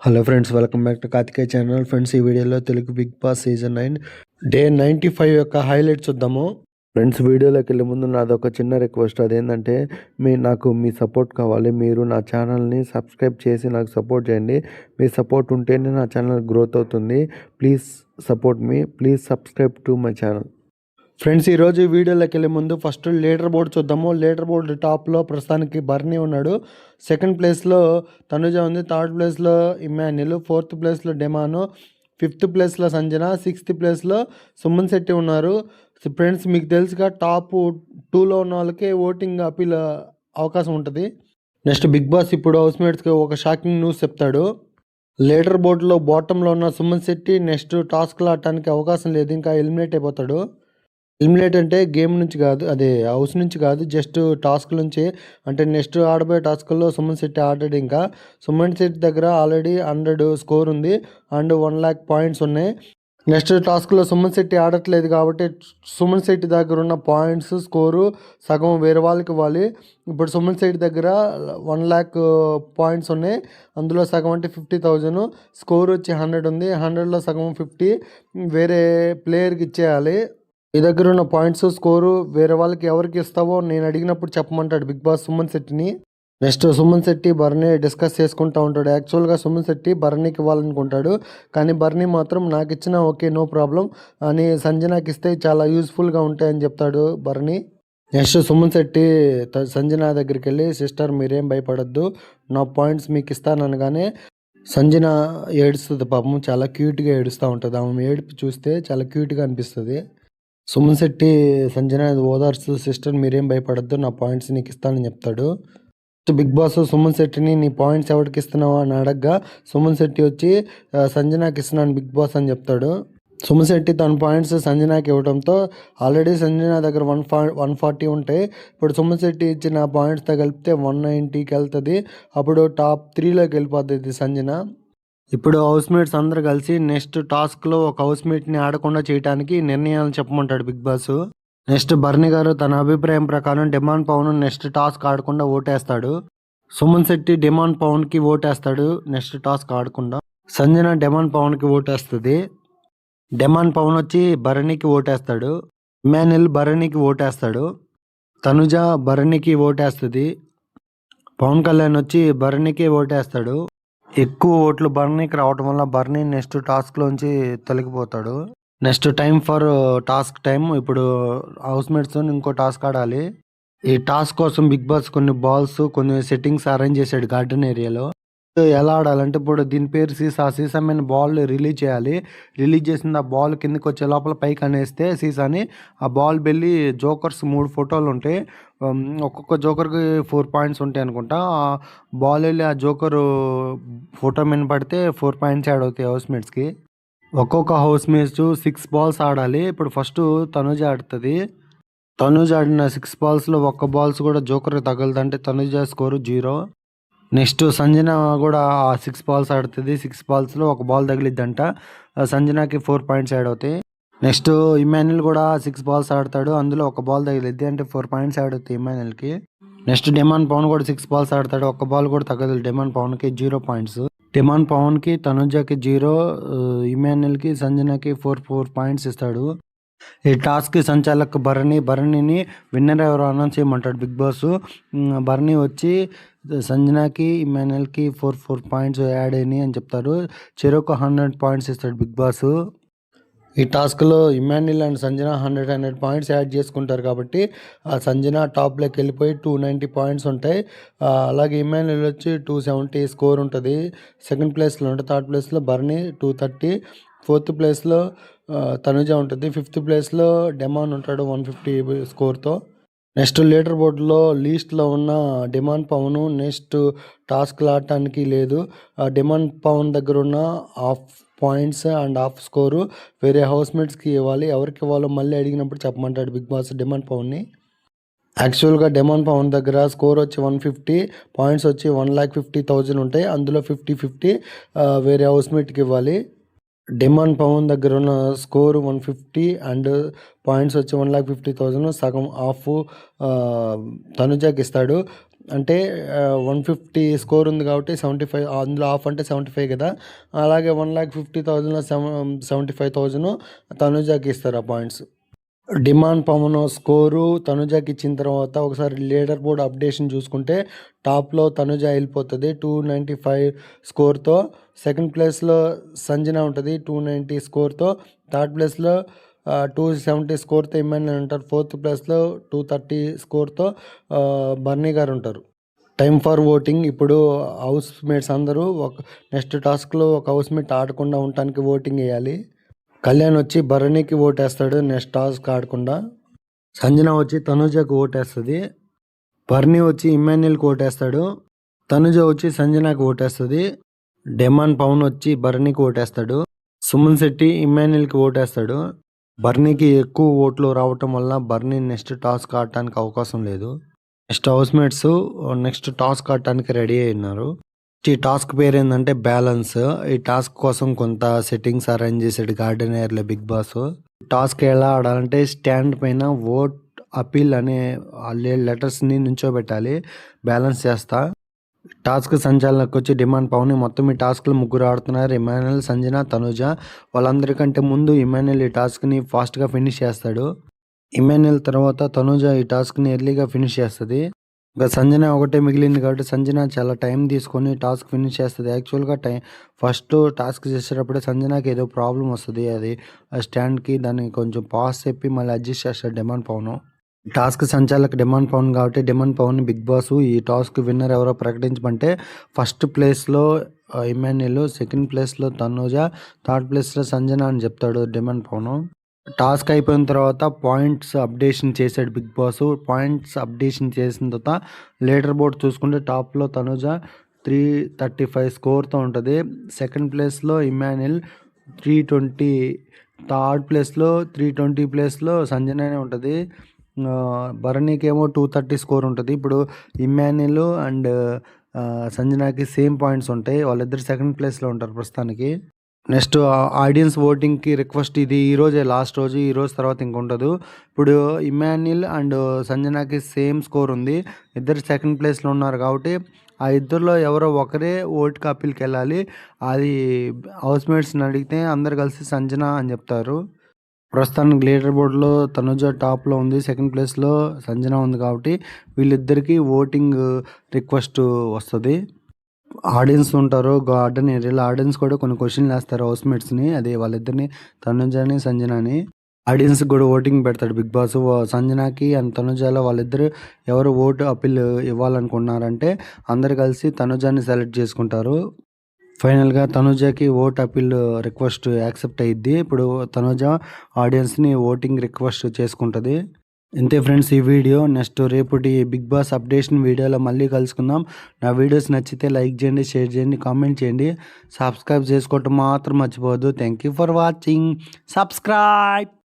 Hello friends, welcome back to Karthikeya channel. Friends, ఈ వీడియోలో Telugu Bigg Boss season 9 day 95 యొక్క highlights చూద్దాము. ఫ్రెండ్స్, వీడియోలోకి వెళ్ళే ముందు నాదొక చిన్న రిక్వెస్ట్. అదేంటంటే నాకు మీ సపోర్ట్ కావాలి. మీరు నా ఛానల్ని సబ్స్క్రైబ్ చేసి నాకు సపోర్ట్ చేయండి. మీ సపోర్ట్ ఉంటేనే నా ఛానల్ గ్రోత్ అవుతుంది. Please support me. Please subscribe to my channel. Friends, ఈరోజు వీడియోలోకి వెళ్ళే ముందు ఫస్ట్ లీడర్ బోర్డు చూద్దాము. లీడర్ బోర్డు టాప్లో ప్రస్తుతానికి బర్నీ ఉన్నాడు. సెకండ్ ప్లేస్లో తనుజ ఉంది. థర్డ్ ప్లేస్లో ఇమాన్యుల్. ఫోర్త్ ప్లేస్లో డెమాను. ఫిఫ్త్ ప్లేస్లో సంజన. సిక్స్త్ ప్లేస్లో సుమన్ శెట్టి ఉన్నారు. ఫ్రెండ్స్, మీకు తెలుసుగా టాప్ 2లో ఉన్న వాళ్ళకి ఓటింగ్ అపీల్ అవకాశం ఉంటుంది. నెక్స్ట్ బిగ్ బాస్ ఇప్పుడు హౌస్మేట్స్కి ఒక షాకింగ్ న్యూస్ చెప్తాడు. లీడర్ బోర్డులో బాటంలో ఉన్న సుమన్ శెట్టి నెక్స్ట్ టాస్క్లు ఆడటానికి అవకాశం లేదు, ఇంకా ఎలిమినేట్ అయిపోతాడు. ఎలిమినేట్ అంటే గేమ్ నుంచి కాదు, అదే హౌస్ నుంచి కాదు, జస్ట్ టాస్క్ నుంచి. అంటే నెక్స్ట్ ఆడబోయే టాస్క్లో సుమన్ శెట్టి ఆడాడు. ఇంకా సుమన్ శెట్టి దగ్గర ఆల్రెడీ 100 స్కోర్ ఉంది అండ్ 1 lakh పాయింట్స్ ఉన్నాయి. నెక్స్ట్ టాస్క్లో సుమన్ శెట్టి ఆడట్లేదు కాబట్టి సుమన్ శెట్టి దగ్గర ఉన్న పాయింట్స్ స్కోరు సగం వేరే వాళ్ళకి ఇవ్వాలి. ఇప్పుడు సుమన్ శెట్టి దగ్గర 1 lakh పాయింట్స్ ఉన్నాయి. అందులో సగం అంటే 50,000. స్కోర్ వచ్చి 100 ఉంది. 100లో సగం 50 వేరే ప్లేయర్కి ఇచ్చేయాలి. నీ దగ్గర ఉన్న పాయింట్స్ స్కోరు వేరే వాళ్ళకి ఎవరికి ఇస్తావో నేను అడిగినప్పుడు చెప్పమంటాడు బిగ్ బాస్ సుమన్ శెట్టిని. నెక్స్ట్ సుమన్ శెట్టి బర్నీ డిస్కస్ చేసుకుంటూ ఉంటాడు. యాక్చువల్గా సుమన్ శెట్టి బర్నీకి ఇవ్వాలనుకుంటాడు, కానీ బర్నీ మాత్రం నాకు ఇచ్చినా ఓకే, నో ప్రాబ్లం అని సంజనాకి ఇస్తే చాలా యూస్ఫుల్గా ఉంటాయని చెప్తాడు బర్నీ. నెక్స్ట్ సుమన్ శెట్టి సంజన దగ్గరికి వెళ్ళి, సిస్టర్ మీరేం భయపడద్దు, నా పాయింట్స్ మీకు ఇస్తాను అనగానే సంజన ఏడుస్తుంది. పాపం చాలా క్యూట్గా ఏడుస్తూ ఉంటుంది. ఆమె ఏడుపు చూస్తే చాలా క్యూట్గా అనిపిస్తుంది. సుమన్ శెట్టి సంజన ఓదార్సు, సిస్టర్ మీరేం భయపడద్దు, నా పాయింట్స్ నీకు ఇస్తానని చెప్తాడు. బిగ్ బాస్ సుమన్ శెట్టిని నీ పాయింట్స్ ఎవరికి ఇస్తున్నావా అని అడగ్గా సుమన్ శెట్టి వచ్చి సంజనాకి ఇస్తున్నాను బిగ్ బాస్ అని చెప్తాడు. సుమన్ శెట్టి తన పాయింట్స్ సంజనాకి ఇవ్వడంతో ఆల్రెడీ సంజన దగ్గర 140 ఉంటాయి. ఇప్పుడు సుమన్ శెట్టి ఇచ్చిన పాయింట్స్తో కలిపితే 190కి వెళ్తుంది. అప్పుడు టాప్ 3లోకి వెళ్ళిపోతుంది సంజన. ఇప్పుడు హౌస్మేట్స్ అందరు కలిసి నెక్స్ట్ టాస్క్లో ఒక హౌస్మేట్ని ఆడకుండా చేయడానికి నిర్ణయాలు చెప్పమంటాడు బిగ్ బాస్. నెక్స్ట్ బర్నీ గారు తన అభిప్రాయం ప్రకారం డిమాండ్ పవన్ నెక్స్ట్ టాస్క్ ఆడకుండా ఓటేస్తాడు. సుమన్ శెట్టి డిమాండ్ పవన్కి ఓటేస్తాడు నెక్స్ట్ టాస్క్ ఆడకుండా. సంజన డిమాండ్ పవన్కి ఓటేస్తుంది. డిమాండ్ పవన్ వచ్చి బర్నీకి ఓటేస్తాడు. ఇమాన్యుల్ బర్నీకి ఓటేస్తాడు. తనుజ బర్నీకి ఓటేస్తుంది. పవన్ కళ్యాణ్ వచ్చి బర్నీకి ఓటేస్తాడు. ఎక్కువ ఓట్లు బర్నీకి రావటం వల్ల బర్నీ నెక్స్ట్ టాస్క్లోంచి తొలగిపోతాడు. Next time for task time. ఇప్పుడు హౌస్మేట్స్తో ఇంకో టాస్క్ ఆడాలి. ఈ టాస్క్ కోసం బిగ్ బాస్ కొన్ని బాల్స్, కొన్ని సెట్టింగ్స్ అరేంజ్ చేశాడు గార్డెన్ ఏరియాలో. ఎలా ఆడాలంటే ఇప్పుడు దీని పేరు సీసా. సీసా మీద బాల్ రిలీజ్ చేయాలి. రిలీజ్ చేసిన ఆ బాల్ కిందకి వచ్చే లోపల పైకి అనేస్తే సీసాని ఆ బాల్ వెళ్ళి జోకర్స్ 3 ఫోటోలు ఉంటాయి. ఒక్కొక్క జోకర్కి 4 పాయింట్స్ ఉంటాయి అనుకుంటా. ఆ బాల్ వెళ్ళి ఆ జోకర్ ఫోటో మీద పడితే 4 పాయింట్స్ యాడ్ అవుతాయి హౌస్మేట్స్కి. ఒక్కొక్క హౌస్మేట్స్ 6 బాల్స్ ఆడాలి. ఇప్పుడు ఫస్ట్ తనుజ ఆడుతుంది. తనుజ ఆడిన 6 బాల్స్లో ఒక్క బాల్స్ కూడా జోకర్కి తగలదు, అంటే తనుజ స్కోరు 0. నెక్స్ట్ సంజన కూడా ఆ 6 బాల్స్ ఆడుతుంది. 6 బాల్స్లో ఒక బాల్ తగిలిద్దంట. సంజనాకి 4 పాయింట్స్ యాడ్ అవుతాయి. నెక్స్ట్ ఇమాన్యుల్ కూడా 6 బాల్స్ ఆడతాడు. అందులో ఒక బాల్ తగిలిద్ది, అంటే 4 పాయింట్స్ యాడ్ అవుతాయి ఇమాన్యుల్కి. నెక్స్ట్ డిమాండ్ పవన్ కూడా 6 బాల్స్ ఆడతాడు. ఒక బాల్ కూడా తగ్గదు డిమాండ్ పవన్కి, 0 పాయింట్స్. డిమాండ్ పవన్కి, తనుజకి 0, ఇమాన్యుల్కి, సంజనకి 4 పాయింట్స్ ఇస్తాడు. ఈ టాస్క్ సంచాలక్ బర్నీని విన్నర్ ఎవరు అనౌన్స్ చేయమంటాడు బిగ్ బాస్. బర్నీ వచ్చి సంజనాకి, ఇమాన్యుల్కి 4 పాయింట్స్ యాడ్ అయినాయి అని చెప్తారు. చెరొక 100 పాయింట్స్ ఇస్తాడు బిగ్ బాస్. ఈ టాస్క్లో Emmanuel and Sanjana 100 points add చేసుకుంటారు కాబట్టి ఆ సంజన టాప్లోకి వెళ్ళిపోయి 290 పాయింట్స్ ఉంటాయి. అలాగే ఇమాన్యుల్ వచ్చి 270 స్కోర్ ఉంటుంది. సెకండ్ ప్లేస్లో ఉంటుంది. థర్డ్ ప్లేస్లో బర్నీ 230. ఫోర్త్ ప్లేస్లో తనుజ ఉంటుంది. ఫిఫ్త్ ప్లేస్లో డెమాన్ ఉంటాడు 150 స్కోర్తో. నెక్స్ట్ లీడర్ బోర్డులో లీస్ట్లో ఉన్న డిమాండ్ పవన్ నెక్స్ట్ టాస్క్లు ఆడటానికి లేదు. డిమాండ్ పవన్ దగ్గర ఉన్న half points and half score వేరే హౌస్మేట్స్కి ఇవ్వాలి. ఎవరికి ఇవ్వాలో మళ్ళీ అడిగినప్పుడు చెప్పమంటాడు బిగ్ బాస్ డిమాండ్ పవన్ని. యాక్చువల్గా డిమాండ్ పవన్ దగ్గర స్కోర్ వచ్చి 150, పాయింట్స్ వచ్చి 1,50,000 ఉంటాయి. అందులో 50-50 వేరే హౌస్మేట్కి ఇవ్వాలి. డిమాండ్ పవన్ దగ్గర ఉన్న స్కోర్ 150 అండ్ పాయింట్స్ వచ్చి 1,50,000, సగం హాఫ్ తనుజాకి ఇస్తాడు. అంటే 150 స్కోర్ ఉంది కాబట్టి 75 అందులో హాఫ్ అంటే 75 కదా. అలాగే 1,50,000లో 75,000 తనుజాకి ఇస్తారు ఆ పాయింట్స్. డిమాండ్ పవన్ స్కోరు తనుజాకి ఇచ్చిన తర్వాత ఒకసారి లీడర్ బోర్డ్ అప్డేషన్ చూసుకుంటే టాప్లో తనుజ వెళ్ళిపోతుంది 295 స్కోర్తో. సెకండ్ ప్లేస్లో సంజన ఉంటుంది 290 స్కోర్తో. థర్డ్ ప్లేస్లో 270 స్కోర్తో ఇమ్మాన్యుల్ ఉంటారు. ఫోర్త్ ప్లేస్లో 230 స్కోర్తో బర్నీ గారు ఉంటారు. Time for voting. ఇప్పుడు హౌస్ మేట్స్ అందరూ నెక్స్ట్ టాస్క్లో ఒక హౌస్ మేట్ ఆడకుండా ఉండటానికి ఓటింగ్ వేయాలి. కళ్యాణ్ వచ్చి భరణికి ఓటేస్తాడు నెక్స్ట్ టాస్క్ ఆడకుండా. సంజన వచ్చి తనుజకు ఓటేస్తుంది. భరణి వచ్చి ఇమ్మాన్యుల్కి ఓటేస్తాడు. తనుజ వచ్చి సంజనకి ఓటేస్తుంది. డెమాన్ పవన్ వచ్చి భరణికి ఓటేస్తాడు. సుమన్ శెట్టి ఇమ్మాన్యుల్కి ఓటేస్తాడు. భరణికి ఎక్కువ ఓట్లు రావటం వల్ల భరణి నెక్స్ట్ టాస్క్ ఆడటానికి అవకాశం లేదు. Next house mates next task ఆడటానికి రెడీ అయినారు. ఈ టాస్క్ పేరు ఏంటంటే బ్యాలెన్స్. ఈ టాస్క్ కోసం కొంత సెట్టింగ్స్ అరేంజ్ చేసాడు గార్డెనర్లో బిగ్ బాస్. టాస్క్ ఎలా ఆడాలంటే స్టాండ్ పైన ఓట్ అపీల్ అనే లెటర్స్ని నుంచోబెట్టాలి. బ్యాలెన్స్ చేస్తా. టాస్క్ సంచాలనకు వచ్చి డిమాండ్ పవన్. మొత్తం ఈ టాస్క్లో ముగ్గురు ఆడుతున్నారు, ఇమాన్యుల్, సంజన, తనుజ. వాళ్ళందరికంటే ముందు ఇమాన్యుల్ ఈ టాస్క్ని ఫాస్ట్గా ఫినిష్ చేస్తాడు. ఇమాన్యుల్ తర్వాత తనుజ ఈ టాస్క్ని ఎర్లీగా ఫినిష్ చేస్తుంది. ఇంకా సంజన ఒకటే మిగిలింది కాబట్టి సంజన చాలా టైం తీసుకొని టాస్క్ ఫినిష్ చేస్తుంది. యాక్చువల్గా ఫస్ట్ టాస్క్ చేసేటప్పుడే సంజనకి ఏదో ప్రాబ్లం వస్తుంది. అది ఆ స్టాండ్కి దాన్ని కొంచెం పాస్ చెప్పి మళ్ళీ అడ్జస్ట్ చేస్తాడు డిమాండ్ పవన్. టాస్క్ సంచాలక డిమాండ్ పవన్ కాబట్టి డిమాండ్ పవన్ బిగ్ బాస్ ఈ టాస్క్ విన్నర్ ఎవరో ప్రకటించమంటే ఫస్ట్ ప్లేస్లో ఇమాన్యుల్, సెకండ్ ప్లేస్లో తనుజ, థర్డ్ ప్లేస్లో సంజన అని చెప్తాడు డిమాండ్ పవన్. టాస్క్ అయిపోయిన తర్వాత పాయింట్స్ అప్డేషన్ చేశాడు బిగ్ బాస్. పాయింట్స్ అప్డేషన్ చేసిన తర్వాత లీడర్ బోర్డ్ చూసుకుంటే టాప్లో తనుజ 335 స్కోర్తో ఉంటుంది. సెకండ్ ప్లేస్లో ఇమాన్యుల్ 320, థర్డ్ ప్లేస్లో 320 ప్లేస్లో సంజననే ఉంటుంది. భరణికి ఏమో 230 స్కోర్ ఉంటుంది. ఇప్పుడు ఇమాన్యుల్ అండ్ సంజనాకి సేమ్ పాయింట్స్ ఉంటాయి. వాళ్ళిద్దరు సెకండ్ ప్లేస్లో ఉంటారు ప్రస్తుతానికి. నెక్స్ట్ ఆడియన్స్ ఓటింగ్కి రిక్వెస్ట్. ఇది ఈరోజే లాస్ట్ రోజు. ఈరోజు తర్వాత ఇంకొండదు. ఇప్పుడు ఇమాన్యుల్ అండ్ సంజనాకి సేమ్ స్కోర్ ఉంది. ఇద్దరు సెకండ్ ప్లేస్లో ఉన్నారు కాబట్టి ఆ ఇద్దరిలో ఎవరో ఒకరే ఓటుకి అప్పీల్కి వెళ్ళాలి. అది హౌస్ మేట్స్ని అడిగితే అందరు కలిసి సంజన అని చెప్తారు. ప్రస్తుతానికి లీడర్ బోర్డులో తనుజ టాప్లో ఉంది, సెకండ్ ప్లేస్లో సంజన ఉంది కాబట్టి వీళ్ళిద్దరికీ ఓటింగ్ రిక్వెస్ట్ వస్తుంది. ఆడియన్స్ ఉంటారు గార్డెన్ ఏరియాలో. ఆడియన్స్ కూడా కొన్ని క్వశ్చన్లు వేస్తారు హౌస్ మేట్స్ని. అది వాళ్ళిద్దరిని తనుజని సంజనని. ఆడియన్స్ కూడా ఓటింగ్ పెడతాడు బిగ్ బాస్. సంజనాకి అండ్ తనుజాలో వాళ్ళిద్దరు ఎవరు ఓటు అప్పీల్ ఇవ్వాలనుకున్నారంటే అందరు కలిసి తనుజాని సెలెక్ట్ చేసుకుంటారు. ఫైనల్గా తనుజకి ఓట్ అప్పీల్ రిక్వెస్ట్ యాక్సెప్ట్ అయ్యిద్ది. ఇప్పుడు తనుజ ఆడియన్స్ని ఓటింగ్ రిక్వెస్ట్ చేసుకుంటుంది. ఇంతే ఫ్రెండ్స్ ఈ వీడియో. నెక్స్ట్ రేపటి బిగ్ బాస్ అప్డేషన్ వీడియోలో మళ్ళీ కలుసుకుందాం. నా వీడియోస్ నచ్చితే లైక్ చేయండి, షేర్ చేయండి, కామెంట్ చేయండి. సబ్స్క్రైబ్ చేసుకోవటం మాత్రం మర్చిపోవద్దు. Thank you for watching. Subscribe.